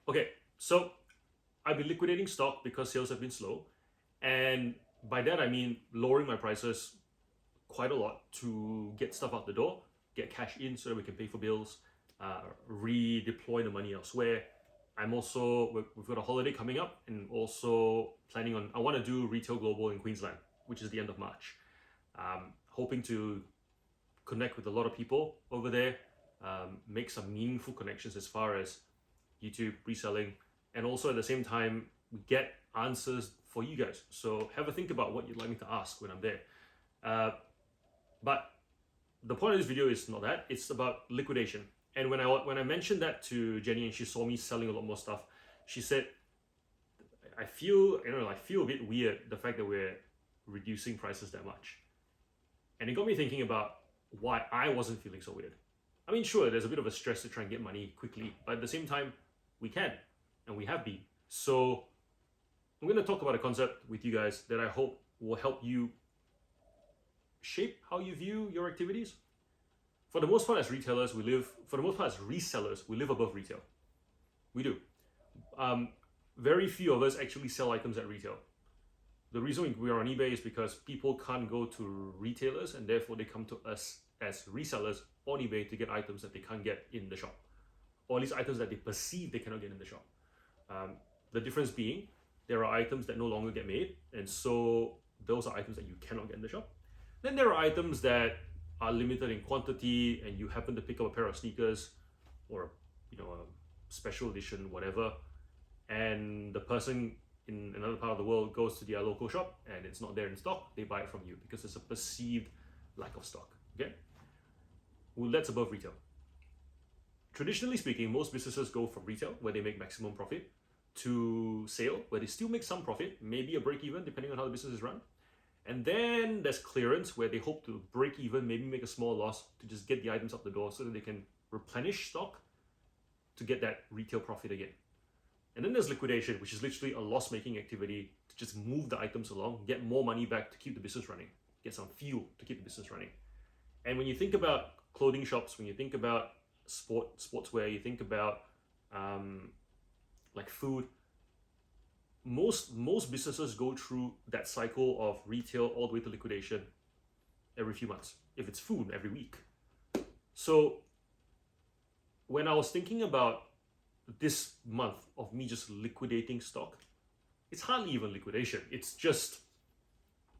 Okay, so I've been liquidating stock because sales have been slow, and by that I mean lowering my prices quite a lot to get stuff out the door, get cash in so that we can pay for bills, redeploy the money elsewhere. We've got a holiday coming up, and also planning on, I want to do Retail Global in Queensland, which is the end of March. Hoping to connect with a lot of people over there, make some meaningful connections as far as YouTube reselling, and also at the same time get answers for you guys. So have a think about what you'd like me to ask when I'm there. Uh, but the point of this video is not that; it's about liquidation. And when I mentioned that to Jenny and she saw me selling a lot more stuff, she said, I feel a bit weird the fact that we're reducing prices that much." And it got me thinking about why I wasn't feeling so weird. I mean, sure, there's a bit of a stress to try and get money quickly, but at the same time, we can, and we have been. So I'm going to talk about a concept with you guys that I hope will help you shape how you view your activities. For the most part, as retailers, for the most part, as resellers, we live above retail. We do. Um, very few of us actually sell items at retail. The reason we are on eBay is because people can't go to retailers, and therefore they come to us as resellers on eBay to get items that they can't get in the shop, or at least items that they perceive they cannot get in the shop. The difference being, there are items that no longer get made, and so those are items that you cannot get in the shop. Then there are items that are limited in quantity, and you happen to pick up a pair of sneakers or a special edition, whatever, and the person in another part of the world goes to their local shop and it's not there in stock, they buy it from you because it's a perceived lack of stock. Okay, well, that's above retail. Traditionally speaking, most businesses go from retail, where they make maximum profit, to sale, where they still make some profit, maybe a break even depending on how the business is run. And then there's clearance, where they hope to break even, maybe make a small loss to just get the items out the door so that they can replenish stock to get that retail profit again. And then there's liquidation, which is literally a loss-making activity to just move the items along, get more money back to keep the business running, get some fuel to keep the business running. And when you think about clothing shops, when you think about sportswear, you think about like food, most businesses go through that cycle of retail all the way to liquidation every few months. If it's food, every week. So when I was thinking about this month of me just liquidating stock, it's hardly even liquidation. It's just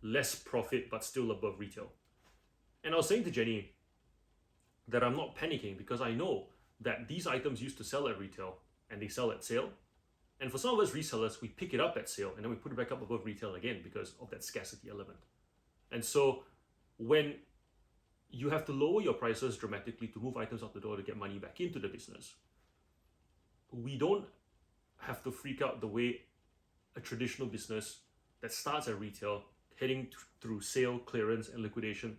less profit, but still above retail. And I was saying to Jenny that I'm not panicking because I know that these items used to sell at retail and they sell at sale. And for some of us resellers, we pick it up at sale and then we put it back up above retail again because of that scarcity element. And so when you have to lower your prices dramatically to move items out the door to get money back into the business, we don't have to freak out the way a traditional business that starts at retail, heading through sale, clearance, and liquidation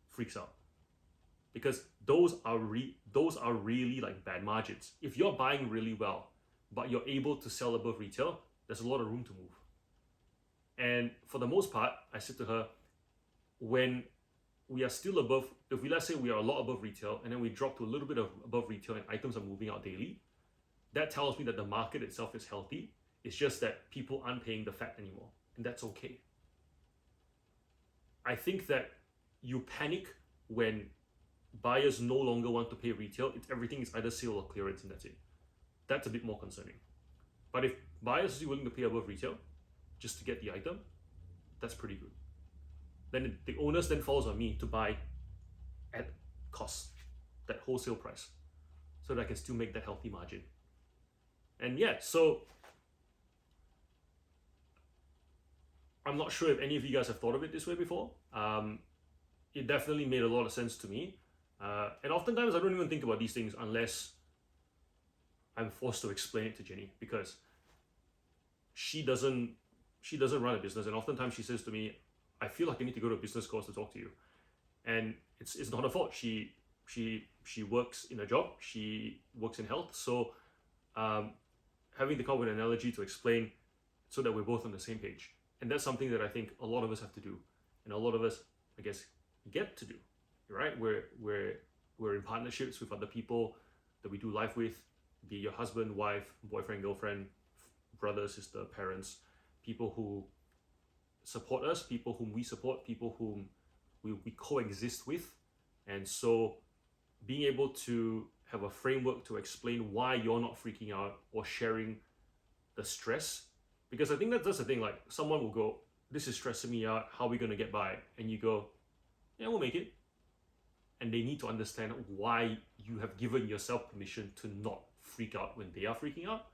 freaks out. Because those are really like bad margins. If you're buying really well, but you're able to sell above retail, there's a lot of room to move. And for the most part, I said to her, when we are still above, if we, let's say we are a lot above retail and then we drop to a little bit of above retail and items are moving out daily, that tells me that the market itself is healthy. It's just that people aren't paying the fat anymore, and that's okay. I think that you panic when buyers no longer want to pay retail. Everything is either sale or clearance, and that's it. That's a bit more concerning. But if buyers are willing to pay above retail just to get the item, that's pretty good. Then the onus then falls on me to buy at cost, that wholesale price, so that I can still make that healthy margin. And yeah, so I'm not sure if any of you guys have thought of it this way before. It definitely made a lot of sense to me. And oftentimes I don't even think about these things unless I'm forced to explain it to Jenny, because she doesn't run a business, and oftentimes she says to me, I feel like I need to go to a business course to talk to you. And it's not her fault. She works in a job, she works in health. So having to come up with an analogy to explain so that we're both on the same page. And that's something that I think a lot of us have to do, and a lot of us, I guess, get to do. Right? We're in partnerships with other people that we do life with. be it your husband, wife, boyfriend, girlfriend, brother, sister, parents, people who support us, people whom we support, people whom we coexist with. And so being able to have a framework to explain why you're not freaking out or sharing the stress, because I think that's the thing. Like, someone will go, this is stressing me out, how are we going to get by? And you go, yeah, we'll make it. And they need to understand why you have given yourself permission to not freak out when they are freaking out.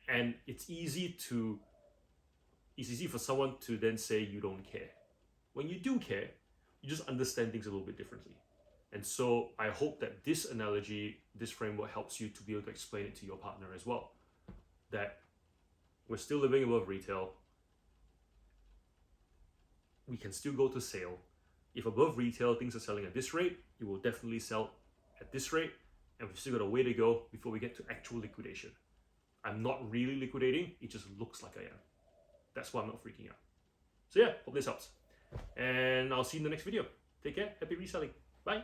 And it's easy for someone to then say you don't care. When you do care, you just understand things a little bit differently. And so I hope that this analogy, this framework helps you to be able to explain it to your partner as well. That we're still living above retail. We can still go to sale. If above retail things are selling at this rate, it will definitely sell at this rate. And we've still got a way to go before we get to actual liquidation. I'm not really liquidating, it just looks like I am. That's why I'm not freaking out. So yeah, hope this helps. And I'll see you in the next video. Take care, happy reselling. Bye.